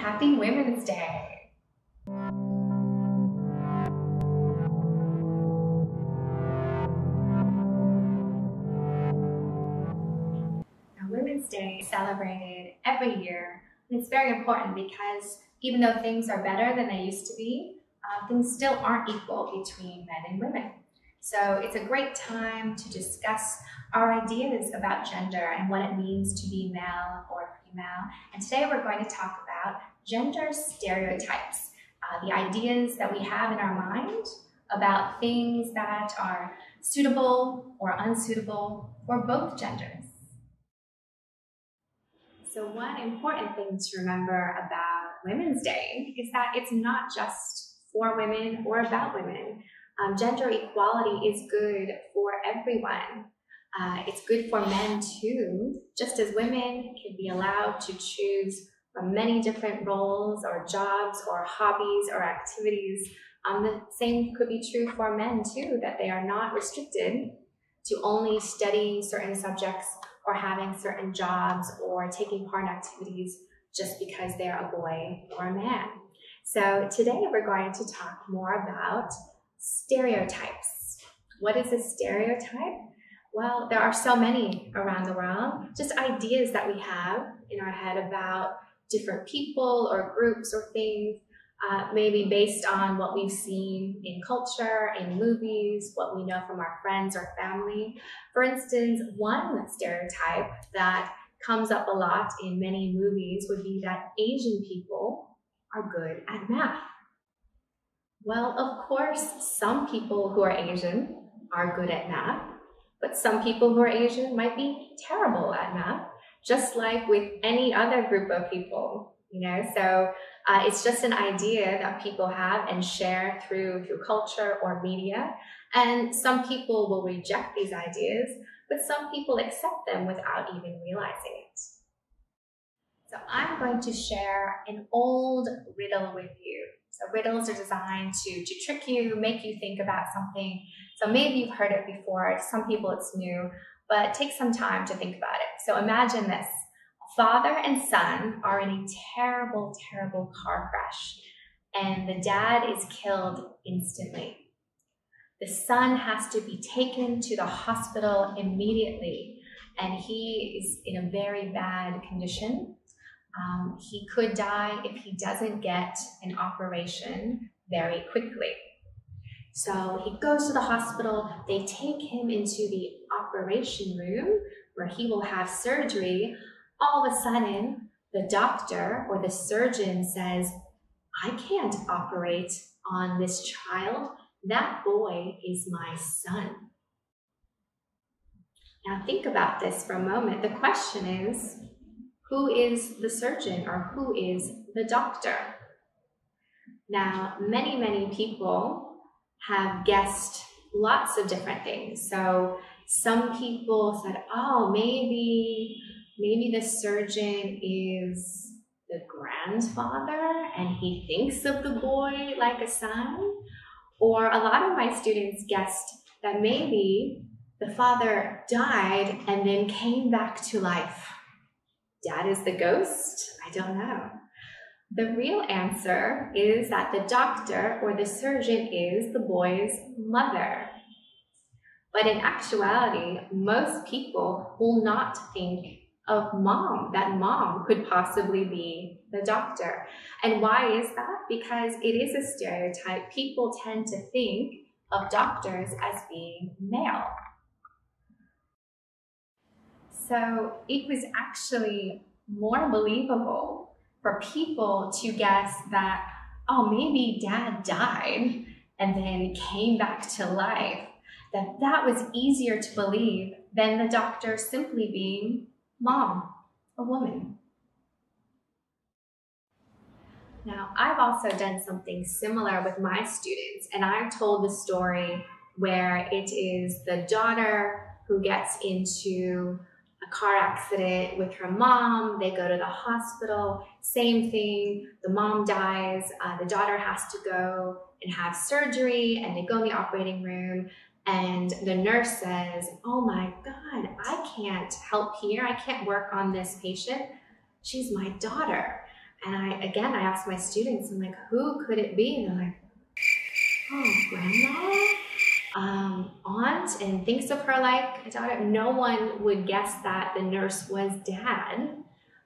Happy Women's Day! Now, Women's Day is celebrated every year, and it's very important because even though things are better than they used to be, things still aren't equal between men and women. So it's a great time to discuss our ideas about gender and what it means to be male or female. And today we're going to talk about gender stereotypes, the ideas that we have in our mind about things that are suitable or unsuitable for both genders. So one important thing to remember about Women's Day is that it's not just for women or about women. Gender equality is good for everyone. It's good for men too, just as women can be allowed to choose from many different roles or jobs or hobbies or activities. The same could be true for men too, that they are not restricted to only studying certain subjects or having certain jobs or taking part in activities just because they're a boy or a man. So today we're going to talk more about stereotypes. What is a stereotype? Well, there are so many around the world, just ideas that we have in our head about different people or groups or things, maybe based on what we've seen in culture, in movies, what we know from our friends or family. For instance, one stereotype that comes up a lot in many movies would be that Asian people are good at math. Well, of course, some people who are Asian are good at math, but some people who are Asian might be terrible at math, just like with any other group of people, So it's just an idea that people have and share through culture or media. And some people will reject these ideas, but some people accept them without even realizing it. So I'm going to share an old riddle with you. So riddles are designed to trick you, make you think about something. So maybe you've heard it before. To some people it's new, but take some time to think about it. So imagine this. Father and son are in a terrible, terrible car crash, and the dad is killed instantly. The son has to be taken to the hospital immediately, and he is in a very bad condition. He could die if he doesn't get an operation very quickly. So he goes to the hospital, they take him into the operation room where he will have surgery. All of a sudden, the doctor or the surgeon says, "I can't operate on this child. That boy is my son." Now think about this for a moment. The question is, who is the surgeon or who is the doctor? Now, many people have guessed lots of different things. So some people said, oh, maybe the surgeon is the grandfather and he thinks of the boy like a son. Or a lot of my students guessed that maybe the father died and then came back to life. Dad is the ghost? I don't know. The real answer is that the doctor or the surgeon is the boy's mother. But in actuality, most people will not think of mom, that mom could possibly be the doctor. And why is that? Because it is a stereotype. People tend to think of doctors as being male. So it was actually more believable for people to guess that, oh, maybe dad died and then came back to life, that was easier to believe than the doctor simply being mom, a woman. Now, I've also done something similar with my students, and I've told the story where it is the daughter who gets into a car accident with her mom. They go to the hospital, same thing, the mom dies, the daughter has to go and have surgery, and they go in the operating room, and the nurse says, oh my God, I can't help here, I can't work on this patient, she's my daughter. And I asked my students, I'm like, who could it be? And they're like, oh, grandma, aunt, and thinks of her like a daughter. No one would guess that the nurse was dad,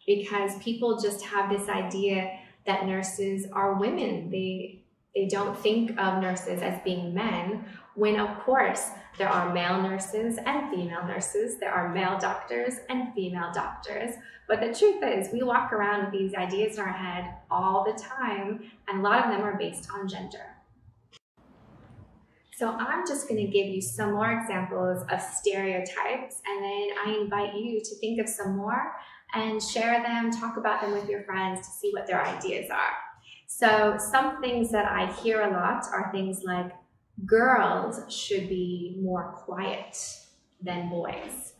because people just have this idea that nurses are women. They don't think of nurses as being men, when of course there are male nurses and female nurses, there are male doctors and female doctors. But the truth is, we walk around with these ideas in our head all the time, and a lot of them are based on gender. So I'm just going to give you some more examples of stereotypes, and then I invite you to think of some more and share them, talk about them with your friends to see what their ideas are. So some things that I hear a lot are things like, girls should be more quiet than boys,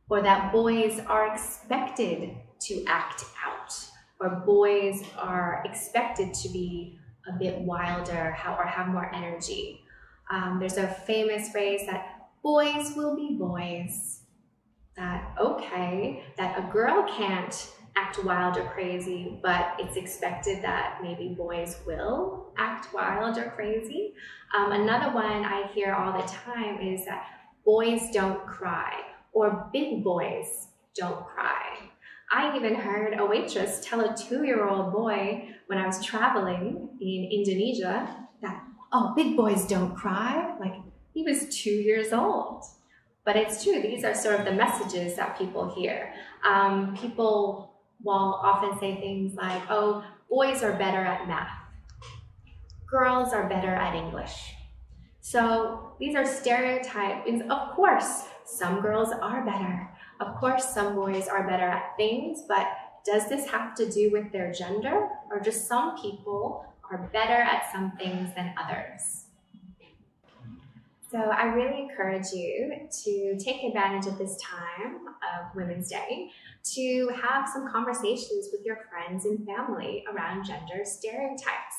or that boys are expected to act out, or boys are expected to be a bit wilder or have more energy. There's a famous phrase that boys will be boys. That, okay, that a girl can't act wild or crazy, but it's expected that maybe boys will act wild or crazy. Another one I hear all the time is that boys don't cry, or big boys don't cry. I even heard a waitress tell a 2-year-old boy when I was traveling in Indonesia that, oh, big boys don't cry. Like, he was 2 years old. But it's true, these are sort of the messages that people hear. People will often say things like, oh, boys are better at math. Girls are better at English. So these are stereotypes. Of course, some girls are better. Of course, some boys are better at things, but does this have to do with their gender, or just some people are better at some things than others? So I really encourage you to take advantage of this time of Women's Day to have some conversations with your friends and family around gender stereotypes.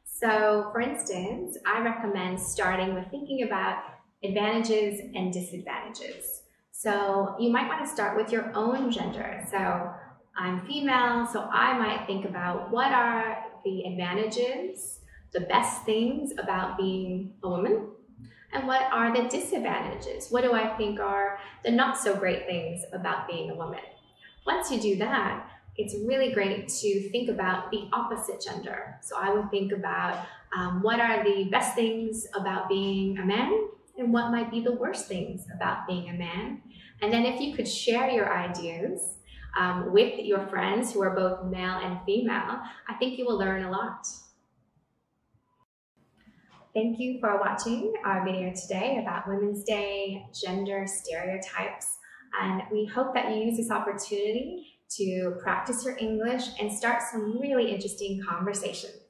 So for instance, I recommend starting with thinking about advantages and disadvantages. So you might want to start with your own gender. So I'm female, so I might think about what are the advantages, the best things about being a woman, and what are the disadvantages? What do I think are the not so great things about being a woman? Once you do that, it's really great to think about the opposite gender. So I would think about what are the best things about being a man, and what might be the worst things about being a man. And then if you could share your ideas with your friends who are both male and female, I think you will learn a lot. Thank you for watching our video today about Women's Day, gender stereotypes, and we hope that you use this opportunity to practice your English and start some really interesting conversations.